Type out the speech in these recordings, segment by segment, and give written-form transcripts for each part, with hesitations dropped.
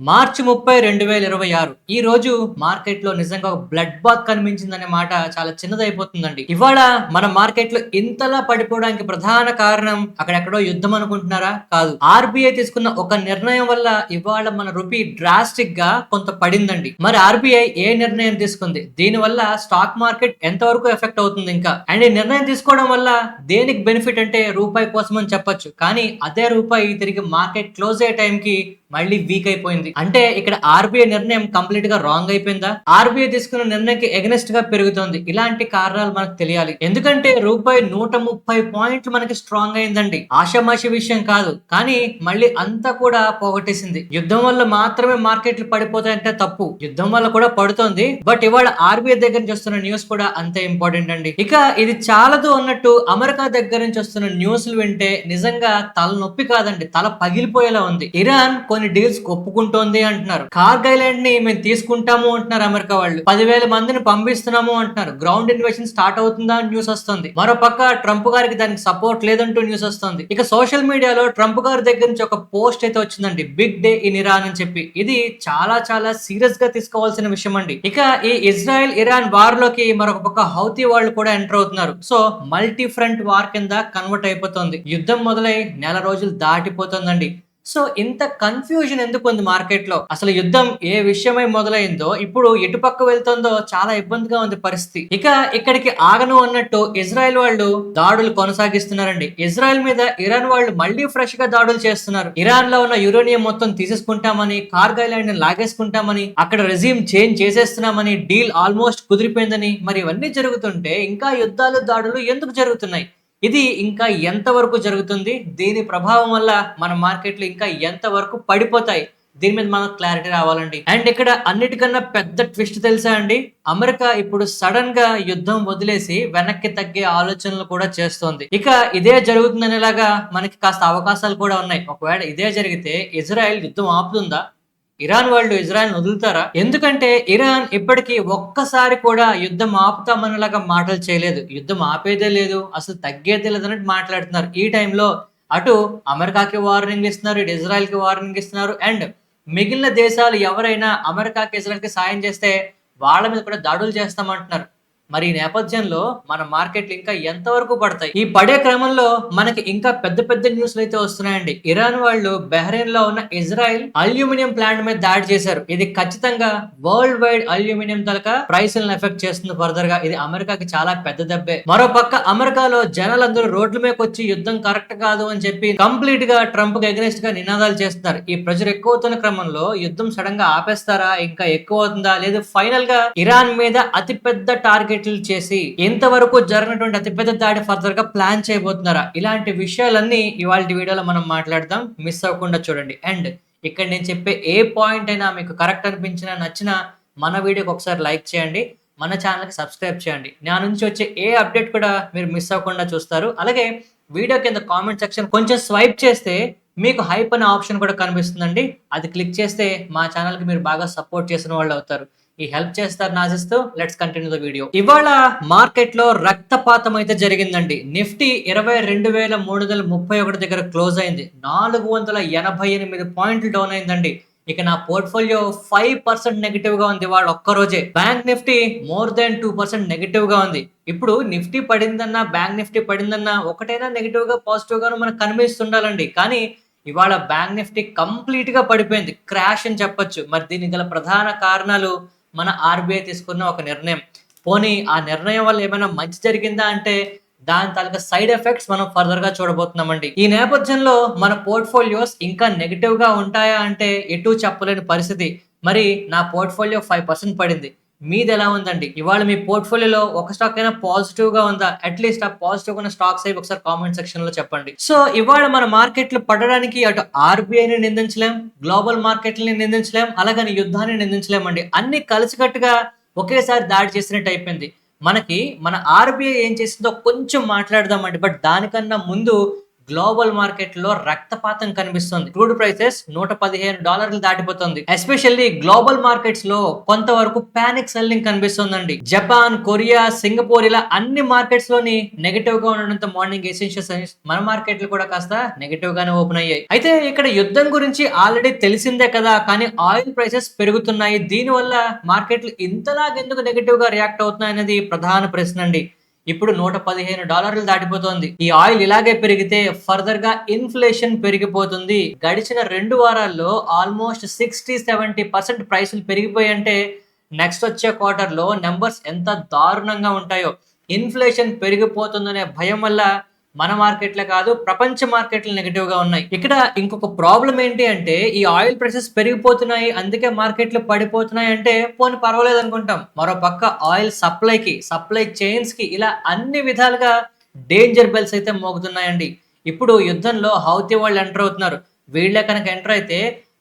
మార్చి 30, 2026 ఈ రోజు మార్కెట్‌లో నిజంగా ఒక బ్లడ్ బాత్ కనిపించిందనే మాట చాలా చిన్నదైపోతుందండి. ఇవాళ మన మార్కెట్‌లో ఇంతలా పడిపోవడానికి ప్రధాన కారణం అక్కడెక్కడో యుద్ధం అనుకుంటున్నారా? కాదు. ఆర్‌బీఐ తీసుకున్న ఒక నిర్ణయం వల్ల ఇవాళ మన రూపీ డ్రాస్టిక్‌గా కొంత పడిందండి. మరి ఆర్‌బీఐ ఏ నిర్ణయం తీసుకుంది? దీనివల్ల స్టాక్ మార్కెట్ ఎంతవరకు ఎఫెక్ట్ అవుతుంది ఇంకా? అండ్ ఈ నిర్ణయం తీసుకోవడం వల్ల దేనికి బెనిఫిట్ అంటే రూపాయి కోసం అని చెప్పొచ్చు. కానీ అదే రూపాయి తిరిగి మార్కెట్ క్లోజ్ అయ్యే టైంకి మళ్ళీ వీక్ అయిపోయింది. అంటే ఇక్కడ ఆర్బీఐ నిర్ణయం కంప్లీట్ గా రాంగ్ అయిపోయిందా? ఆర్బీఐ తీసుకున్న నిర్ణయానికి ఎగనెస్ట్ గా పెరుగుతోంది. ఇలాంటి కారణాలు మనకు తెలియాలి. ఎందుకంటే రూపాయి 130 పాయింట్లు మనకి స్ట్రాంగ్ అయిందండి. ఆషామాషి విషయం కాదు. కానీ మళ్ళీ అంతా కూడా పోగొట్టేసింది. యుద్ధం వల్ల మాత్రమే మార్కెట్లు పడిపోతాయంటే తప్పు. యుద్ధం వల్ల కూడా పడుతోంది. బట్ ఇవాళ ఆర్బీఐ దగ్గర నుంచి వస్తున్న న్యూస్ కూడా అంతే ఇంపార్టెంట్ అండి. ఇక ఇది చాలదు అన్నట్టు అమెరికా దగ్గర నుంచి వస్తున్న న్యూస్లు వింటే నిజంగా తలనొప్పి కాదండి, తల పగిలిపోయేలా ఉంది. ఇరాన్ కొన్ని డీల్స్ ఒప్పుకుంటోంది అంటున్నారు. కార్గ్ ఐలాండ్ ని మేము తీసుకుంటాము అంటున్నారు అమెరికా వాళ్ళు. 10,000 మందిని పంపిస్తున్నాము అంటున్నారు. గ్రౌండ్ ఇన్వేషన్ స్టార్ట్ అవుతుందా అని న్యూస్ వస్తుంది. మరో పక్క ట్రంప్ గారికి దానికి సపోర్ట్ లేదంటూ న్యూస్ వస్తుంది. ఇక సోషల్ మీడియాలో ట్రంప్ గారి దగ్గర నుంచి ఒక పోస్ట్ అయితే వచ్చిందండి, బిగ్ డే ఇన్ ఇరాన్ అని చెప్పి. ఇది చాలా చాలా సీరియస్ గా తీసుకోవాల్సిన విషయం అండి. ఇక ఈ ఇజ్రాయెల్ ఇరాన్ వార్ లోకి మరొక పక్క హౌతీ వాళ్ళు కూడా ఎంటర్ అవుతున్నారు. సో మల్టీ ఫ్రంట్ వార్ కింద కన్వర్ట్ అయిపోతుంది. యుద్ధం మొదలై నెల రోజులు దాటిపోతుందండి. సో ఇంత కన్ఫ్యూజన్ ఎందుకు ఉంది మార్కెట్ లో? అసలు యుద్ధం ఏ విషయమై మొదలైందో ఇప్పుడు ఎటు పక్క వెళ్తుందో చాలా ఇబ్బందిగా ఉంది పరిస్థితి. ఇక ఇక్కడికి ఆగను అన్నట్టు ఇజ్రాయెల్ వాళ్ళు దాడులు కొనసాగిస్తున్నారండి. ఇజ్రాయెల్ మీద ఇరాన్ వాళ్ళు మళ్ళీ ఫ్రెష్ గా దాడులు చేస్తున్నారు. ఇరాన్ లో ఉన్న యురేనియం మొత్తం తీసేసుకుంటామని, కార్గ్ ఐలాండ్ ని లాగేసుకుంటామని, అక్కడ రెజ్యూమ్ చేంజ్ చేసేస్తున్నామని, డీల్ ఆల్మోస్ట్ కుదిరిపోయిందని, మరి ఇవన్నీ జరుగుతుంటే ఇంకా యుద్ధాలు దాడులు ఎందుకు జరుగుతున్నాయి? ఇది ఇంకా ఎంతవరకు జరుగుతుంది? దీని ప్రభావం వల్ల మన మార్కెట్లు ఇంకా ఎంతవరకు పడిపోతాయి? దీని మీద మనకు క్లారిటీ రావాలండి. అండ్ ఇక్కడ అన్నిటికన్నా పెద్ద ట్విస్ట్ తెలుసా అండి? అమెరికా ఇప్పుడు సడన్ గా యుద్ధం వదిలేసి వెనక్కి తగ్గే ఆలోచనలు కూడా చేస్తోంది. ఇక ఇదే జరుగుతుందనేలాగా మనకి కాస్త అవకాశాలు కూడా ఉన్నాయి. ఒకవేళ ఇదే జరిగితే ఇజ్రాయెల్ యుద్ధం ఆపుతుందా? ఇరాన్ వాళ్ళు ఇజ్రాయెల్ వదులుతారా? ఎందుకంటే ఇరాన్ ఇప్పటికీ ఒక్కసారి కూడా యుద్ధం ఆపుతామనేలాగా మాటలు చేయలేదు. యుద్ధం ఆపేదే లేదు, అసలు తగ్గేదే లేదు అన్నట్టు మాట్లాడుతున్నారు. ఈ టైంలో అటు అమెరికాకి వార్నింగ్ ఇస్తున్నారు, ఇటు ఇజ్రాయెల్ కి వార్నింగ్ ఇస్తున్నారు. అండ్ మిగిలిన దేశాలు ఎవరైనా అమెరికాకి ఇజ్రాయెల్ కి సాయం చేస్తే వాళ్ళ మీద కూడా దాడులు చేస్తామంటున్నారు. మరి ఈ నేపథ్యంలో మన మార్కెట్లు ఇంకా ఎంతవరకు పడతాయి? ఈ పడే క్రమంలో మనకి ఇంకా పెద్ద పెద్ద న్యూస్లు అయితే వస్తున్నాయండి. ఇరాన్ వాళ్ళు బహ్రెయిన్ లో ఉన్న ఇజ్రాయెల్ అల్యూమినియం ప్లాంట్ మీద దాడి చేశారు. ఇది ఖచ్చితంగా వరల్డ్ వైడ్ అల్యూమినియం తలక ప్రైస్లను ఎఫెక్ట్ చేస్తుంది ఫర్దర్ గా. ఇది అమెరికాకి చాలా పెద్ద దెబ్బే. మరో పక్క అమెరికాలో జనాలందరూ రోడ్ల మీదకి వచ్చి యుద్ధం కరెక్ట్ కాదు అని చెప్పి కంప్లీట్ గా ట్రంప్ కి అగెనిస్ట్ గా నినాదాలు చేస్తున్నారు. ఈ ప్రెజర్ ఎక్కువ అవుతున్న క్రమంలో యుద్ధం సడన్ గా ఆపేస్తారా, ఇంకా ఎక్కువ అవుతుందా, లేదు ఫైనల్ గా ఇరాన్ మీద అతి పెద్ద టార్గెట్ చేసి ఇంతవరకు జరిగినటువంటి అతిపెద్ద దాడి ఫర్దర్ గా ప్లాన్ చేయబోతున్నారా? ఇలాంటి విషయాలన్నీ ఇవాళ వీడియోలో మనం మాట్లాడదాం. మిస్ అవ్వకుండా చూడండి. అండ్ ఇక్కడ నేను చెప్పే ఏ పాయింట్ అయినా మీకు కరెక్ట్ అనిపించినా నచ్చినా మన వీడియోకి ఒకసారి లైక్ చేయండి, మన ఛానల్కి సబ్స్క్రైబ్ చేయండి. నా నుంచి వచ్చే ఏ అప్డేట్ కూడా మీరు మిస్ అవ్వకుండా చూస్తారు. అలాగే వీడియో కింద కామెంట్ సెక్షన్ కొంచెం స్వైప్ చేస్తే మీకు హైప్ అనే ఆప్షన్ కూడా కనిపిస్తుందండి. అది క్లిక్ చేస్తే మా ఛానల్కి మీరు బాగా సపోర్ట్ చేసిన వాళ్ళు అవుతారు. ఈ హెల్ప్ చేస్తారని ఆశిస్తూ లెట్స్ కంటిన్యూ ద వీడియో. ఇవాళ మార్కెట్ లో రక్తపాతం అయితే జరిగిందండి. నిఫ్టీ 22,331 దగ్గర క్లోజ్ అయింది. 488 పాయింట్లు డౌన్ అయిందండి. ఇక నా పోర్ట్ఫోలియో 5% నెగిటివ్ గా ఉంది ఇవాళ ఒక్కరోజే. Bank Nifty more than 2% negative గా ఉంది. ఇప్పుడు నిఫ్టీ పడిందన్నా బ్యాంక్ నిఫ్టీ పడిందన్నా ఒకటైనా నెగిటివ్ గా పాజిటివ్ గాను మనకు కనిపిస్తుండాలండి. కానీ ఇవాళ బ్యాంక్ నిఫ్టీ కంప్లీట్ గా పడిపోయింది, క్రాష్ అని చెప్పొచ్చు. మరి దీనికి గల ప్రధాన కారణాలు మన ఆర్బీఐ తీసుకున్న ఒక నిర్ణయం. పోనీ ఆ నిర్ణయం వల్ల ఏమైనా మంచి జరిగిందా అంటే దాని తాలూకా సైడ్ ఎఫెక్ట్స్ మనం ఫర్దర్ గా చూడబోతున్నామండి. ఈ నేపథ్యంలో మన పోర్ట్ఫోలియోస్ ఇంకా నెగిటివ్ గా ఉంటాయా అంటే ఎటు చెప్పలేని పరిస్థితి. మరి నా పోర్ట్ఫోలియో 5% పడింది. మీది ఎలా ఉందండి? ఇవాళ మీ పోర్ట్ఫోలియోలో ఒక స్టాక్ అయినా పాజిటివ్ గా ఉందా? అట్లీస్ట్ ఆ పాజిటివ్ ఉన్న స్టాక్స్ అవి ఒకసారి కామెంట్ సెక్షన్ లో చెప్పండి. సో ఇవాళ మన మార్కెట్లు పడడానికి అటు ఆర్బీఐని నిందించలేం, గ్లోబల్ మార్కెట్లని నిందించలేం, అలాగని యుద్ధాన్ని నిందించలేమండి. అన్ని కలిసికట్టుగా ఒకేసారి దాడి చేసినట్టు అయిపోయింది. మన ఆర్బీఐ ఏం చేసిందో కొంచెం మాట్లాడదామండి. బట్ దానికన్నా ముందు గ్లోబల్ మార్కెట్ లో రక్తపాతం కనిపిస్తుంది. క్రూడ్ ప్రైసెస్ $115 దాటిపోతుంది. ఎస్పెషల్లీ గ్లోబల్ మార్కెట్స్ లో కొంతవరకు పానిక్ సెల్లింగ్ కనిపిస్తుందండి. జపాన్, కొరియా, సింగపూర్ ఇలా అన్ని మార్కెట్స్ లోని నెగటివ్ గా ఉండడంతో మార్నింగ్ ఎసెన్షియల్స్ మన మార్కెట్లు కూడా కాస్త నెగటివ్ గానే ఓపెన్ అయ్యాయి. అయితే ఇక్కడ యుద్ధం గురించి ఆల్రెడీ తెలిసిందే కదా, కానీ ఆయిల్ ప్రైసెస్ పెరుగుతున్నాయి. దీనివల్ల మార్కెట్లు ఇంతలాగెందుకు నెగటివ్ గా రియాక్ట్ అవుతున్నాయి అనేది ప్రధాన ప్రశ్న అండి. ఇప్పుడు $115 దాటిపోతోంది. ఈ ఆయిల్ ఇలాగే పెరిగితే ఫర్దర్ గా ఇన్ఫ్లేషన్ పెరిగిపోతుంది. గడిచిన 2 వారాల్లో ఆల్మోస్ట్ 60-70% ప్రైసులు పెరిగిపోయంటే నెక్స్ట్ వచ్చే క్వార్టర్ లో నెంబర్స్ ఎంత దారుణంగా ఉంటాయో. ఇన్ఫ్లేషన్ పెరిగిపోతుందనే భయం వల్ల మన మార్కెట్లే కాదు, ప్రపంచ మార్కెట్లు నెగిటివ్ గా ఉన్నాయి. ఇక్కడ ఇంకొక ప్రాబ్లం ఏంటి అంటే, ఈ ఆయిల్ ప్రైసెస్ పెరిగిపోతున్నాయి అందుకే మార్కెట్లు పడిపోతున్నాయి అంటే పోనీ పర్వాలేదు అనుకుంటాం. మరో పక్క ఆయిల్ సప్లై చైన్స్ కి ఇలా అన్ని విధాలుగా డేంజర్ బెల్స్ అయితే మోగుతున్నాయండి. ఇప్పుడు యుద్ధంలో హౌతీ వాళ్ళు ఎంటర్ అవుతున్నారు. వీళ్ళే కనుక ఎంటర్ అయితే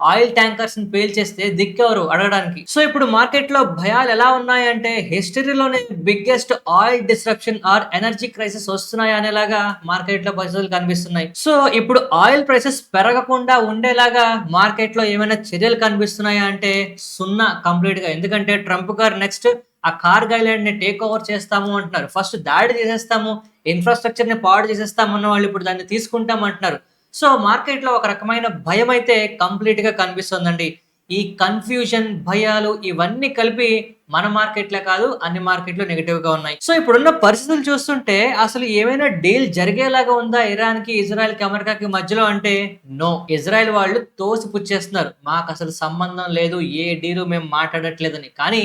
ఆయిల్ ట్యాంకర్స్ ని పేల్చేస్తే దిక్కెవరు అడగడానికి. సో ఇప్పుడు మార్కెట్ లో భయాలు ఎలా ఉన్నాయంటే, హిస్టరీలోనే biggest oil disruption or energy crisis వస్తున్నాయి అనేలాగా మార్కెట్ లో పరిస్థితులు కనిపిస్తున్నాయి. సో ఇప్పుడు ఆయిల్ ప్రైసెస్ పెరగకుండా ఉండేలాగా మార్కెట్ లో ఏమైనా చర్యలు కనిపిస్తున్నాయా అంటే సున్నా కంప్లీట్ గా. ఎందుకంటే ట్రంప్ గారు నెక్స్ట్ ఆ కార్గ్ ఐలాండ్ ని టేక్ ఓవర్ చేస్తాము అంటున్నారు. ఫస్ట్ దాడి చేసేస్తాము, ఇన్ఫ్రాస్ట్రక్చర్ ని పాడు చేసేస్తామన్న వాళ్ళు ఇప్పుడు దాన్ని తీసుకుంటాం అంటున్నారు. సో మార్కెట్ లో ఒక రకమైన భయం అయితే కంప్లీట్ గా కనిపిస్తుందండి. ఈ కన్ఫ్యూజన్, భయాలు ఇవన్నీ కలిపి మన మార్కెట్లే కాదు అన్ని మార్కెట్లు నెగిటివ్ గా ఉన్నాయి. సో ఇప్పుడున్న పరిస్థితులు చూస్తుంటే అసలు ఏమైనా డీల్ జరిగేలాగా ఉందా ఇరాన్ కి, ఇజ్రాయెల్ కి, అమెరికాకి మధ్యలో అంటే నో. ఇజ్రాయెల్ వాళ్ళు తోసిపుచ్చేస్తున్నారు, మాకు అసలు సంబంధం లేదు, ఏ డీలు మేము మాట్లాడట్లేదని. కానీ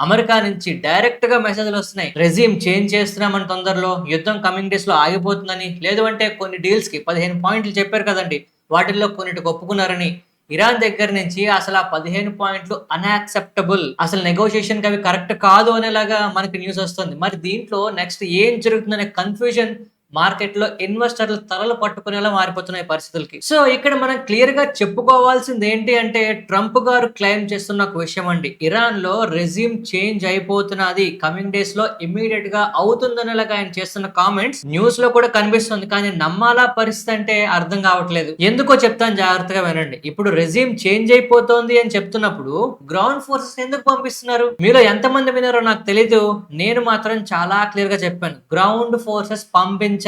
అమెరికా నుంచి డైరెక్ట్ గా మెసేజ్లు వస్తున్నాయి, రెజ్యూమ్ చేంజ్ చేస్తున్నామని, తొందరలో యుద్ధం కమింగ్ డేస్ లో ఆగిపోతుందని. లేదు అంటే కొన్ని డీల్స్ కి 15 పాయింట్లు చెప్పారు కదండి, వాటిల్లో కొన్నిటికి ఒప్పుకున్నారని. ఇరాన్ దగ్గర నుంచి అసలు ఆ 15 పాయింట్లు అన్యాక్సెప్టబుల్, అసలు నెగోషియేషన్ కి అవి కరెక్ట్ కాదు అనేలాగా మనకి న్యూస్ వస్తుంది. మరి దీంట్లో నెక్స్ట్ ఏం జరుగుతుందనే కన్ఫ్యూజన్ మార్కెట్ లో ఇన్వెస్టర్లు తలలు పట్టుకునేలా మారిపోతున్నాయి పరిస్థితులకి. సో ఇక్కడ మనం క్లియర్ గా చెప్పుకోవాల్సింది ఏంటి అంటే, ట్రంప్ గారు క్లెయిమ్ చేస్తున్న ఒక విషయం అండి, ఇరాన్ లో రెజ్యూమ్ చేంజ్ అయిపోతున్నది, కమింగ్ డేస్ లో ఇమీడియట్ గా అవుతుందనేలాగా ఆయన చేస్తున్న కామెంట్స్ న్యూస్ లో కూడా కనిపిస్తుంది. కానీ నమ్మాలా పరిస్థితి అంటే అర్థం కావట్లేదు. ఎందుకో చెప్తాను, జాగ్రత్తగా వినండి. ఇప్పుడు రెజ్యూమ్ చేంజ్ అయిపోతుంది అని చెప్తున్నప్పుడు గ్రౌండ్ ఫోర్సెస్ ఎందుకు పంపిస్తున్నారు? మీలో ఎంతమంది విన్నారో నాకు తెలీదు, నేను మాత్రం చాలా క్లియర్ గా చెప్పాను, గ్రౌండ్ ఫోర్సెస్ పంపించనిదే,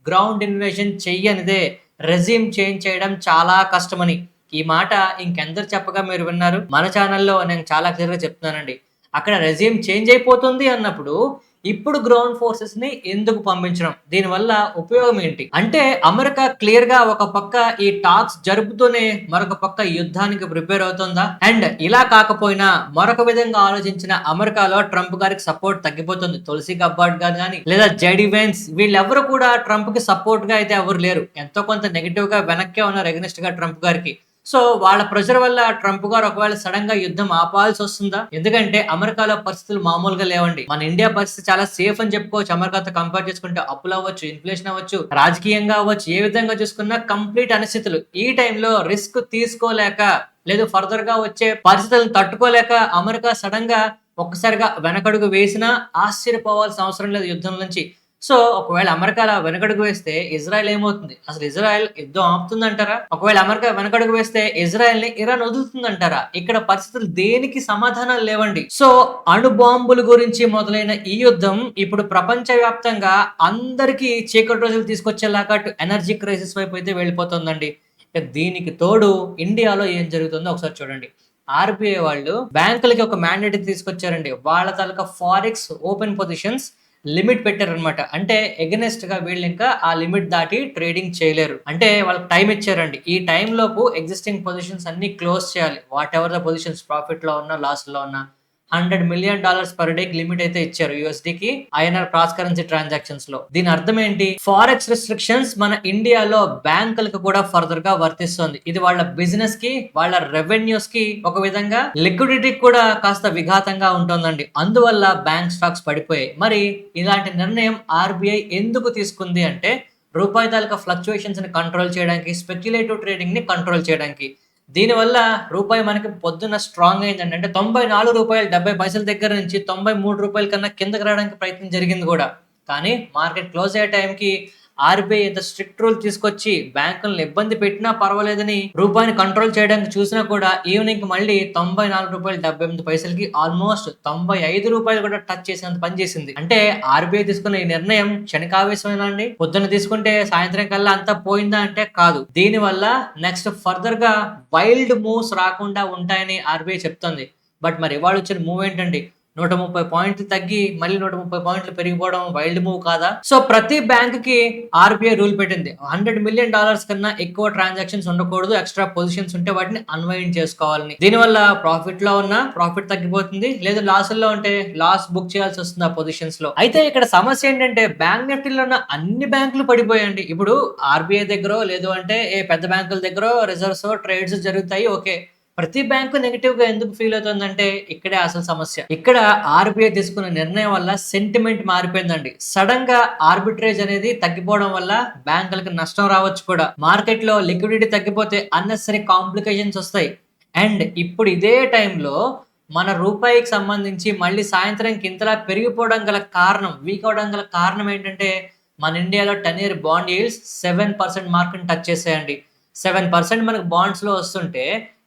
గ్రౌండ్ ఇన్వేషన్ చెయ్యనిదే రెజ్యూమ్ చేంజ్ చేయడం చాలా కష్టమని. ఈ మాట ఇంకెందరు చెప్పగా మీరు విన్నారు? మన ఛానల్లో నేను చాలా క్లియర్ గా చెప్తున్నానండి. అక్కడ రెజ్యూమ్ చేంజ్ అయిపోతుంది అన్నప్పుడు ఇప్పుడు గ్రౌండ్ ఫోర్సెస్ ని ఎందుకు పంపించడం, దీనివల్ల ఉపయోగం ఏంటి అంటే, అమెరికా క్లియర్ గా ఒక పక్క ఈ టాక్స్ జరుపుతూనే మరొక పక్క యుద్ధానికి ప్రిపేర్ అవుతుందా? అండ్ ఇలా కాకపోయినా మరొక విధంగా ఆలోచించిన అమెరికాలో ట్రంప్ గారికి సపోర్ట్ తగ్గిపోతుంది. తులసి గబ్బార్డ్ గారు కానీ లేదా జెడి వెన్స్ వీళ్ళెవరు కూడా ట్రంప్ కి సపోర్ట్ గా అయితే ఎవరు లేరు. ఎంతో కొంత నెగిటివ్ గా వెనక్కే ఉన్నారు ఎగనిస్ట్ గా ట్రంప్ గారికి. సో వాళ్ళ ప్రెషర్ వల్ల ట్రంప్ గారు ఒకవేళ సడన్ గా యుద్ధం ఆపాల్సి వస్తుందా? ఎందుకంటే అమెరికాలో పరిస్థితులు మామూలుగా లేవండి. మన ఇండియా పరిస్థితి చాలా సేఫ్ అని చెప్పుకోవచ్చు. అమెరికాతో కంపేర్ చేసుకుంటే అప్పులు అవ్వచ్చు, ఇన్ఫ్లేషన్ అవ్వచ్చు, రాజకీయంగా అవ్వచ్చు, ఏ విధంగా చూసుకున్నా కంప్లీట్ అనిశ్చితులు. ఈ టైంలో రిస్క్ తీసుకోలేక, లేదు ఫర్దర్ గా వచ్చే పరిస్థితులను తట్టుకోలేక అమెరికా సడన్ గా ఒక్కసారిగా వెనకడుగు వేసినా ఆశ్చర్యపోవాల్సిన అవసరం లేదు యుద్ధం నుంచి. సో ఒకవేళ అమెరికా వెనకడుగు వేస్తే ఇజ్రాయెల్ ఏమవుతుంది? అసలు ఇజ్రాయెల్ యుద్ధం ఆపుతుందంటారా? ఒకవేళ అమెరికా వెనకడుగు వేస్తే ఇజ్రాయెల్ ని ఇరాన్ వదులుతుందంటారా? ఇక్కడ పరిస్థితులు దేనికి సమాధానాలు లేవండి. సో అణుబాంబుల గురించి మొదలైన ఈ యుద్ధం ఇప్పుడు ప్రపంచ వ్యాప్తంగా అందరికీ చీకటి రోజులు తీసుకొచ్చేలాగా ఎనర్జీ క్రైసిస్ వైపు అయితే వెళ్ళిపోతుందండి. దీనికి తోడు ఇండియాలో ఏం జరుగుతుందో ఒకసారి చూడండి. ఆర్బీఐ వాళ్ళు బ్యాంకులకి ఒక మ్యాండేట్ తీసుకొచ్చారండి. వాళ్ళ తాలూకా ఫారెక్స్ ఓపెన్ పొజిషన్స్ లిమిట్ పెట్టారనమాట. అంటే ఎగనెస్ట్ గా వీళ్ళు ఇంకా ఆ లిమిట్ దాటి ట్రేడింగ్ చేయలేరు. అంటే వాళ్ళకి టైం ఇచ్చారండి, ఈ టైం లోపు ఎగ్జిస్టింగ్ పొజిషన్స్ అన్ని క్లోజ్ చేయాలి. What ever the positions profit లో ఉన్నా లాస్ లో ఉన్నా. $100 మిలియన్ పర్ డే లిమిట్ అయితే ఇచ్చారు USD కి ఐఎన్ఆర్ క్రాస్ కరెన్సీ ట్రాన్సాక్షన్స్ లో. దీని అర్థం ఏంటి? ఫారెక్స్ రిస్ట్రిక్షన్స్ మన ఇండియాలో బ్యాంకులకు కూడా ఫర్దర్ గా వర్తిస్తుంది. ఇది వాళ్ళ బిజినెస్ కి, వాళ్ళ రెవెన్యూస్ కి, ఒక విధంగా లిక్విడిటీ కూడా కాస్త విఘాతంగా ఉంటుందండి. అందువల్ల బ్యాంక్ స్టాక్స్ పడిపోయాయి. మరి ఇలాంటి నిర్ణయం RBI ఎందుకు తీసుకుంది అంటే, రూపాయి తాలూకా ఫ్లక్చుయేషన్స్ ని కంట్రోల్ చేయడానికి, స్పెక్యులేటివ్ ట్రేడింగ్ ని కంట్రోల్ చేయడానికి. దీనివల్ల రూపాయి మనకి పొద్దున్న స్ట్రాంగ్ అయిందండి. అంటే $94.70 దగ్గర నుంచి $93 కన్నా కిందకి రావడానికి ప్రయత్నం జరిగింది కూడా. కానీ మార్కెట్ క్లోజ్ అయ్యే టైంకి ఆర్బీఐ ఇంత స్ట్రిక్ట్ రూల్ తీసుకొచ్చి బ్యాంకులను ఇబ్బంది పెట్టినా పర్వాలేదని రూపాయిని కంట్రోల్ చేయడానికి చూసినా కూడా ఈవినింగ్ మళ్ళీ ₹94.78 ఆల్మోస్ట్ ₹95 కూడా టచ్ చేసేంత పని చేసింది. అంటే ఆర్బీఐ తీసుకున్న ఈ నిర్ణయం క్షణికావేశమేనా అండి? పొద్దున్న తీసుకుంటే సాయంత్రం కల్లా అంతా పోయిందా అంటే కాదు. దీని వల్ల నెక్స్ట్ ఫర్దర్ గా వైల్డ్ మూవ్స్ రాకుండా ఉంటాయని ఆర్బీఐ చెప్తుంది. బట్ మరి ఇవాళ వచ్చిన మూవ్ ఏంటండి? 130 పాయింట్లు తగ్గి మళ్ళీ 130 పాయింట్లు పెరిగిపోవడం వైల్డ్ మూవ్ కాదా? సో ప్రతి బ్యాంక్ కి ఆర్బీఐ రూల్ పెట్టింది, $100 మిలియన్ కన్నా ఎక్కువ ట్రాన్సాక్షన్స్ ఉండకూడదు, ఎక్స్ట్రా పొజిషన్స్ ఉంటే వాటిని అన్వైండ్ చేసుకోవాలని. దీనివల్ల ప్రాఫిట్ లో ఉన్న ప్రాఫిట్ తగ్గిపోతుంది, లేదా లాస్ లో ఉంటే లాస్ బుక్ చేయాల్సి వస్తుంది ఆ పొజిషన్స్ లో. అయితే ఇక్కడ సమస్య ఏంటంటే బ్యాంక్ నిఫ్టీలో ఉన్న అన్ని బ్యాంకులు పడిపోయాయండి. ఇప్పుడు ఆర్బీఐ దగ్గర లేదు అంటే ఏ పెద్ద బ్యాంకుల దగ్గర రిజర్వ్స్ ట్రేడ్స్ జరుగుతాయి, ఓకే. ప్రతి బ్యాంకు నెగిటివ్ గా ఎందుకు ఫీల్ అవుతుందంటే ఇక్కడే అసలు సమస్య. ఇక్కడ ఆర్బీఐ తీసుకున్న నిర్ణయం వల్ల సెంటిమెంట్ మారిపోయిందండి. సడన్ గా ఆర్బిట్రేజ్ అనేది తగ్గిపోవడం వల్ల బ్యాంకులకు నష్టం రావచ్చు కూడా. మార్కెట్ లో లిక్విడిటీ తగ్గిపోతే అన్నెసరీ కాంప్లికేషన్స్ వస్తాయి. అండ్ ఇప్పుడు ఇదే టైంలో మన రూపాయికి సంబంధించి మళ్ళీ సాయంత్రంకి ఇంతలా పెరిగిపోవడం గల కారణం, వీక్ అవడం గల కారణం ఏంటంటే మన ఇండియాలో 10-year bond yields 7% mark touch చేసాయండి. 7% మనకు బాండ్స్ లో వస్తుంటే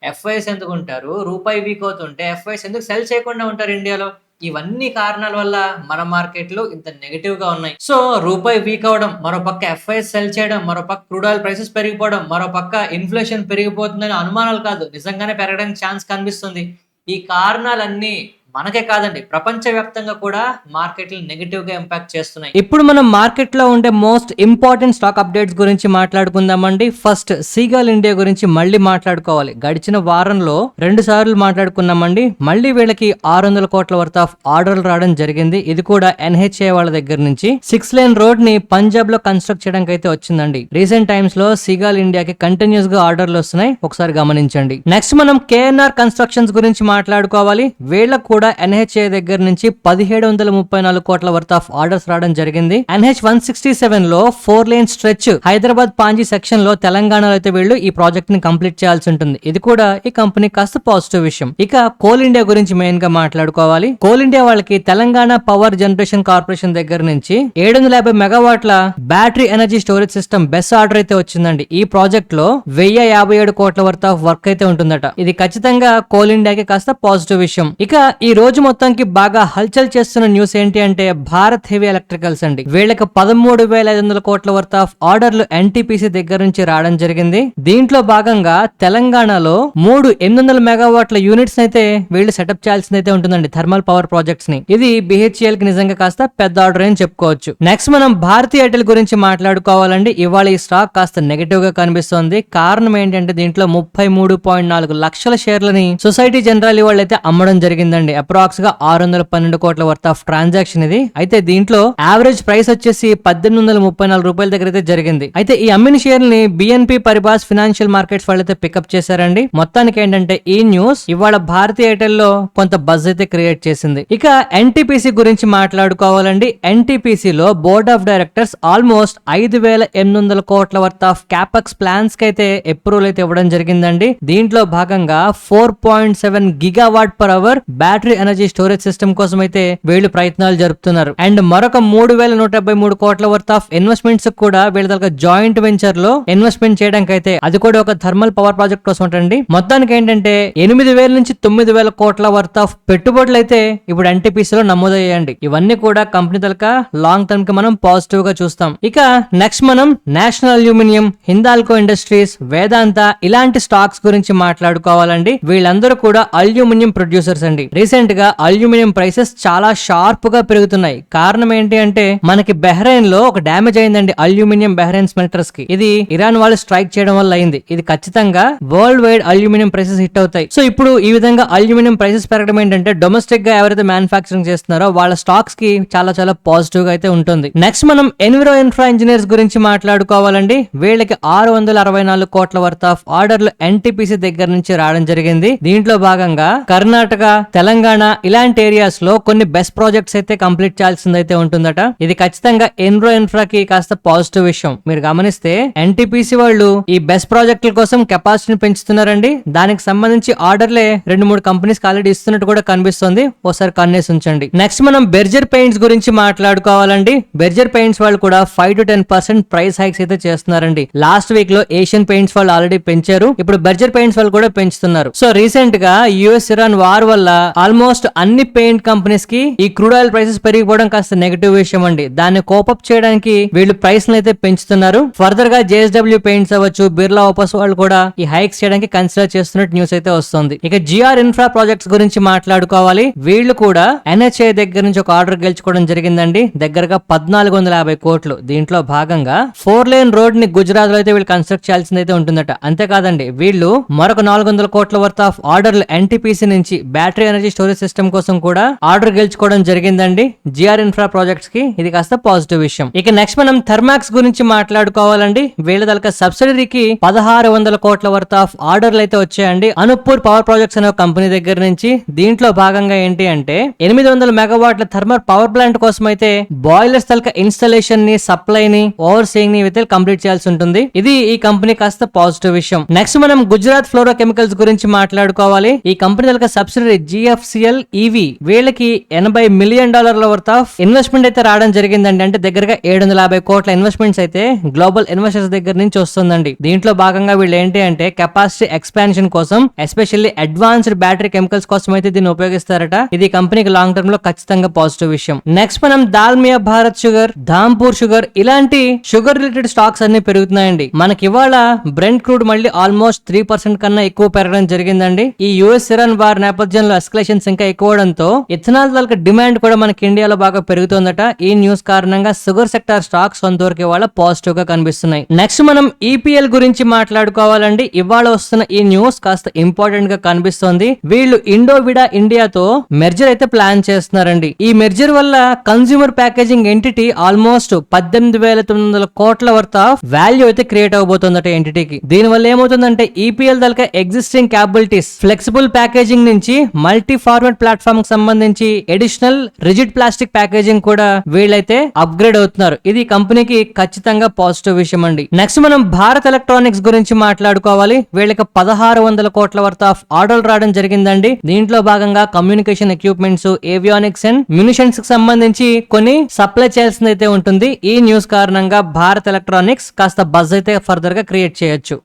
ఎఫ్ఐఎస్ ఎందుకు ఉంటారు? రూపాయి వీక్ అవుతుంటే ఎఫ్ఐఎస్ ఎందుకు సెల్ చేయకుండా ఉంటారు ఇండియాలో? ఇవన్నీ కారణాల వల్ల మన మార్కెట్లు ఇంత నెగిటివ్ గా ఉన్నాయి. సో రూపాయి వీక్ అవడం, మరో పక్క ఎఫ్ఐఎస్ సెల్ చేయడం, మరో పక్క క్రూడ్ ఆయిల్ ప్రైసెస్ పెరిగిపోవడం, మరో పక్క ఇన్ఫ్లేషన్ పెరిగిపోతుందని అనుమానాలు కాదు, నిజంగానే పెరగడానికి ఛాన్స్ కనిపిస్తుంది. ఈ కారణాలన్నీ మనకే కాదండి, ప్రపంచవ్యాప్తంగా కూడా మార్కెట్లు నెగిటివ్ గా ఇంపాక్ట్ చేస్తున్నాయి. ఇప్పుడు మనం మార్కెట్ లో ఉండే మోస్ట్ ఇంపార్టెంట్ స్టాక్ అప్డేట్స్ గురించి మాట్లాడుకుందామండి. ఫస్ట్ సీగాల్ ఇండియా గురించి మళ్ళీ మాట్లాడుకోవాలి. గడిచిన వారంలో 2 సార్లు మాట్లాడుకున్నామండి. మళ్ళీ వీళ్ళకి 600 కోట్ల వర్త్ ఆఫ్ ఆర్డర్లు రావడం జరిగింది. ఇది కూడా ఎన్హెచ్ఏ వాళ్ళ దగ్గర నుంచి 6 లేన్ రోడ్ ని పంజాబ్ లో కన్స్ట్రక్ట్ చేయడానికి అయితే వచ్చిందండి. రీసెంట్ టైమ్స్ లో సీగాల్ ఇండియాకి కంటిన్యూస్ గా ఆర్డర్లు వస్తున్నాయి, ఒకసారి గమనించండి. నెక్స్ట్ మనం కేఎన్ఆర్ కన్స్ట్రక్షన్స్ గురించి మాట్లాడుకోవాలి. వీళ్ళకు కూడా ఎన్హెచ్ఏ దగ్గర నుంచి 1734 కోట్ల వర్త్ ఆఫ్ ఆర్డర్స్ రావడం జరిగింది. NH 167 లో 4 lane stretch Hyderabad Ponzi section లో తెలంగాణలో అయితే వీళ్ళు ఈ ప్రాజెక్ట్ ని కంప్లీట్ చేయాల్సి ఉంటుంది. ఇది కూడా ఈ కంపెనీ కాస్త పాజిటివ్ విషయం. ఇక కోల్ ఇండియా గురించి మెయిన్ గా మాట్లాడుకోవాలి. కోల్ ఇండియా వాళ్ళకి తెలంగాణ పవర్ జనరేషన్ కార్పొరేషన్ దగ్గర నుంచి 750 మెగావాట్ల battery energy storage system best order అయితే వచ్చిందండి. ఈ ప్రాజెక్ట్ లో 1057 కోట్ల వర్త్ ఆఫ్ వర్క్ అయితే ఉంటుందట. ఇది ఖచ్చితంగా కోల్ ఇండియాకి కాస్త పాజిటివ్ విషయం. ఇక ఈ రోజు మొత్తానికి బాగా హల్చల్ చేస్తున్న న్యూస్ ఏంటి అంటే భారత్ హెవీ ఎలక్ట్రికల్స్ అండి. వీళ్ళకి 13,500 కోట్ల వర్త్ ఆఫ్ ఆర్డర్లు ఎన్టీపీసీ దగ్గర నుంచి రావడం జరిగింది. దీంట్లో భాగంగా తెలంగాణలో 3 800 మెగావాట్ల యూనిట్స్ అయితే వీళ్ళు సెటప్ చేయాల్సింది అయితే ఉంటుందండి, థర్మల్ పవర్ ప్రాజెక్ట్స్ ని. ఇది బిహెచ్ఎల్ కి నిజంగా కాస్త పెద్ద ఆర్డర్ అని చెప్పుకోవచ్చు. నెక్స్ట్ మనం భారతీ ఎయిర్టెల్ గురించి మాట్లాడుకోవాలండి. ఇవాళ ఈ స్టాక్ కాస్త నెగటివ్ గా కనిపిస్తోంది. కారణం ఏంటంటే దీంట్లో 33.4 లక్షల షేర్లని సొసైటీ జనరల్ వాళ్ళు అయితే అమ్మడం జరిగిందండి. అప్రాక్స్ గా 612 కోట్ల వర్త్ ఆఫ్ ట్రాన్సాక్షన్ ఇది. అయితే దీంట్లో యావరేజ్ ప్రైస్ వచ్చేసి ₹1834 దగ్గర అయితే జరిగింది. అయితే ఈ అమ్మిన షేర్ ని బిఎన్పి పరిబాస్ ఫైనాన్షియల్ మార్కెట్స్ వాళ్ళైతే పికప్ చేశారండి. మొత్తానికి ఏంటంటే ఈ న్యూస్ ఇవాళ భారతీ ఎయిర్టెల్ లో కొంత బజ్ అయితే క్రియేట్ చేసింది. ఇక ఎన్టీపీసీ గురించి మాట్లాడుకోవాలండి. ఎన్టీపీసీ లో బోర్డ్ ఆఫ్ డైరెక్టర్స్ ఆల్మోస్ట్ 5,800 కోట్ల వర్త్ ఆఫ్ క్యాపెక్స్ ప్లాన్స్ కి అయితే అప్రూవల్ అయితే ఇవ్వడం జరిగిందండి. దీంట్లో భాగంగా 4.7 gigawatt per hour battery energy storage system కోసం అయితే వీళ్ళు ప్రయత్నాలు జరుపుతున్నారు. అండ్ మరొక 3,173 కోట్ల వర్త్ ఆఫ్ ఇన్వెస్ట్మెంట్స్ కూడా వీళ్ళ జాయింట్ వెంచర్ లో ఇన్వెస్ట్మెంట్ చేయడానికి అయితే, అది కూడా ఒక థర్మల్ పవర్ ప్రాజెక్ట్ కోసం అండి. మొత్తానికి ఏంటంటే 8,000 నుంచి 9,000 కోట్ల వర్త్ ఆఫ్ పెట్టుబడులు అయితే ఇప్పుడు ఎన్టీపీసీ లో నమోదయ్యాయండి. ఇవన్నీ కూడా కంపెనీ తలక లాంగ్ టర్మ్ కి మనం పాజిటివ్ గా చూస్తాం. ఇక నెక్స్ట్ మనం నేషనల్ అల్యూమినియం, హిందాల్కో ఇండస్ట్రీస్, వేదాంత ఇలాంటి స్టాక్స్ గురించి మాట్లాడుకోవాలండి. వీళ్ళందరూ కూడా అల్యూమినియం ప్రొడ్యూసర్స్ అండి. రీసెంట్ గా అల్యూమినియం ప్రైసెస్ చాలా షార్ప్ గా పెరుగుతున్నాయి. కారణం ఏంటి అంటే మనకి బెహ్రెయిన్ లో ఒక డ్యామేజ్ అయిందండి అల్యూమినియం బెహ్రెయిన్ స్మెల్టర్స్ కి. ఇది ఇరాన్ వాళ్ళు స్ట్రైక్ చేయడం వల్ల అయింది. ఇది ఖచ్చితంగా world wide aluminium prices hit అవుతాయి. సో ఇప్పుడు ఈ విధంగా అల్యూమినియం ప్రైసెస్ పెరగడం ఏంటంటే డొమెస్టిక్ గా ఎవరైతే మ్యానుఫాక్చరింగ్ చేస్తున్నారో వాళ్ళ స్టాక్స్ కి చాలా చాలా పాజిటివ్ గా అయితే ఉంటుంది. నెక్స్ట్ మనం ఎన్విరో ఇన్ఫ్రా ఇంజనీర్స్ గురించి మాట్లాడుకోవాలండి. వీళ్ళకి 664 కోట్ల వర్త్ ఆఫ్ ఆర్డర్లు ఎన్టీపీసీ దగ్గర నుంచి రావడం జరిగింది. దీంట్లో భాగంగా కర్ణాటక, తెలంగాణ తెలంగాణ ఇలాంటి ఏరియాస్ లో కొన్ని బెస్ట్ ప్రాజెక్ట్స్ అయితే కంప్లీట్ చేయాల్సిందైతే ఉంటుందట. ఇది ఖచ్చితంగా ఇన్ఫ్రాకి కాస్త పాజిటివ్ విషయం. మీరు గమనిస్తే ఎన్టీపీసీ వాళ్ళు ఈ బెస్ట్ ప్రాజెక్టుల కోసం కెపాసిటీని పెంచుతున్నారండి. దానికి సంబంధించి ఆర్డర్లే 2-3 కంపెనీస్ ఆల్రెడీ ఇస్తున్నట్టు కూడా కనిపిస్తుంది. ఒకసారి కన్నేసి ఉంచండి. నెక్స్ట్ మనం బెర్జర్ పెయింట్స్ గురించి మాట్లాడుకోవాలండి. బెర్జర్ పెయింట్స్ వాళ్ళు కూడా 5 to 10% ప్రైస్ హైక్స్ అయితే చేస్తున్నారండి. లాస్ట్ వీక్ లో ఏషియన్ పెయింట్స్ వాళ్ళు ఆల్రెడీ పెంచారు. ఇప్పుడు బెర్జర్ పెయింట్స్ వాళ్ళు కూడా పెంచుతున్నారు. సో రీసెంట్ గా యుఎస్ ఇరాన్ వార్ వల్ల ఆల్మోస్ట్ అన్ని పెయింట్ కంపెనీస్ కి ఈ క్రూడ్ ఆయిల్ ప్రైసెస్ పెరిగిపోవడం కాస్త నెగటివ్ విషయం అండి. దాన్ని కోపప్ చేయడానికి వీళ్ళు ప్రైస్ అయితే పెంచుతున్నారు. ఫర్దర్ గా జేఎస్డబ్ల్యూ పెయింట్స్ అవ్వచ్చు, బిర్లా ఓపస్ వాళ్ళు కూడా ఈ హైక్స్ చేయడానికి కన్సిడర్ చేస్తున్నట్టు న్యూస్ అయితే వస్తుంది. ఇక జిఆర్ ఇన్ఫ్రా ప్రాజెక్ట్స్ గురించి మాట్లాడుకోవాలి. వీళ్ళు కూడా ఎన్హెచ్ఏ దగ్గర నుంచి ఒక ఆర్డర్ గెలుచుకోవడం జరిగిందండి. దగ్గరగా 1450 కోట్లు. దీంట్లో భాగంగా 4 లేన్ రోడ్ ని గుజరాత్ లో అయితే వీళ్ళు కన్స్ట్రక్ట్ చేయాల్సింది అయితే ఉంటుందట. అంతేకాదండి, వీళ్ళు మరొక 400 కోట్ల వర్త్ ఆఫ్ ఆర్డర్లు ఎన్టీపీసీ నుంచి బ్యాటరీ ఎనర్జీ స్టోరేజ్ సిస్టమ్ కోసం కూడా ఆర్డర్ గెలుచుకోవడం జరిగిందండి. జిఆర్ ఇన్ఫ్రా ప్రాజెక్ట్స్ కి ఇది కాస్త పాజిటివ్ విషయం. ఇక నెక్స్ట్ మనం థర్మాక్స్ గురించి మాట్లాడుకోవాలండి. వీళ్ళ దళక సబ్సిడరీకి 1600 కోట్ల వర్త్ ఆఫ్ ఆర్డర్లు అయితే వచ్చాయండి. అనుపూర్ పవర్ ప్రాజెక్ట్స్ అనే కంపెనీ దగ్గర నుంచి. దీంట్లో భాగంగా ఏంటి అంటే 800 మెగావాట్ల థర్మల్ పవర్ ప్లాంట్ కోసం అయితే బాయిలర్స్ తలక ఇన్స్టాలేషన్ ని, సప్లై ని, ఓవర్ సీయింగ్ ని అయితే కంప్లీట్ చేయాల్సి ఉంటుంది. ఇది ఈ కంపెనీ కాస్త పాజిటివ్ విషయం. నెక్స్ట్ మనం గుజరాత్ ఫ్లోరో కెమికల్స్ గురించి మాట్లాడుకోవాలి. ఈ కంపెనీ తలక సబ్సిడరీ జిఎఫ్సిఎల్ ఈవీ వీళ్ళకి $80 మిలియన్ వర్త్ ఆఫ్ ఇన్వెస్ట్మెంట్ అయితే రావడం జరిగిందండి. అంటే దగ్గరగా 750 కోట్ల ఇన్వెస్ట్మెంట్స్ అయితే గ్లోబల్ ఇన్వెస్టర్స్ దగ్గర నుంచి వస్తుందండి. దీంట్లో భాగంగా వీళ్ళు ఏంటి అంటే కెపాసిటీ ఎక్స్పాన్షన్ కోసం, ఎస్పెషల్లీ అడ్వాన్స్డ్ బ్యాటరీ కెమికల్స్ కోసం అయితే దీన్ని ఉపయోగిస్తారట. ఇది కంపెనీకి లాంగ్ టర్మ్ లో ఖచ్చితంగా పాజిటివ్ విషయం. నెక్స్ట్ మనం దాల్మియా భారత్ షుగర్, ధాంపూర్ షుగర్ ఇలాంటి షుగర్ రిలేటెడ్ స్టాక్స్ అన్ని పెరుగుతున్నాయండి. మనకి ఇవాళ బ్రెంట్ క్రూడ్ మళ్ళీ ఆల్మోస్ట్ 3% కన్నా ఎక్కువ పెరగడం జరిగిందండి. ఈ యుఎస్ ఇరాన్ వార్ నేపథ్యంలో ఎస్కలేషన్స్ ఇంకా ఎక్కువడంతో ఇథనాల్ తాలూకా డిమాండ్ కూడా మనకి ఇండియాలో బాగా పెరుగుతుందట. ఈ న్యూస్ కారణంగా షుగర్ సెక్టార్ స్టాక్స్ కొంతవరకు ఇవాళ పాజిటివ్ గా కనిపిస్తున్నాయి. నెక్స్ట్ మనం ఈపీఎల్ గురించి మాట్లాడుకోవాలండి. ఇవాళ వస్తున్న ఈ న్యూస్ కాస్త ఇంపార్టెంట్ గా కనిపిస్తోంది. వీళ్ళు ఇండోవిడా ఇండియాతో మెర్జర్ అయితే ప్లాన్ చేస్తున్నారండి. ఈ మెర్జర్ వల్ల కన్స్యూమర్ ప్యాకేజింగ్ ఎంటిటీ ఆల్మోస్ట్ 18,900 కోట్ల వర్త్ ఆఫ్ వాల్యూ అయితే క్రియేట్ అవబోతుందట ఎంటిటీకి. దీని వల్ల ఏమవుతుందంటే ఈపీఎల్ దళక ఎగ్జిస్టింగ్ క్యాపబిలిటీస్, ఫ్లెక్సిబుల్ ప్యాకేజింగ్ నుంచి మల్టీ ఫార్మాట్ ప్లాట్ఫామ్ కి సంబంధించి అడిషనల్ రిజిడ్ ప్లాస్టిక్ ప్యాకేజింగ్ కూడా వీళ్ళైతే అప్గ్రేడ్ అవుతున్నారు. ఇది కంపెనీకి ఖచ్చితంగా పాజిటివ్ విషయం అండి. నెక్స్ట్ మనం భారత్ ఎలక్ట్రానిక్స్ గురించి మాట్లాడుకోవాలి. వీళ్ళకి 1600 కోట్ల వర్త్ ఆఫ్ ఆర్డర్ రావడం జరిగిందండి. దీంట్లో భాగంగా communication equipments, avionics and munitions కి సంబంధించి కొన్ని సప్లై చేయాల్సింది అయితే ఉంటుంది. ఈ న్యూస్ కారణంగా భారత్ ఎలక్ట్రానిక్స్ కాస్త బజ్ అయితే ఫర్దర్ గా క్రియేట్ చేయొచ్చు.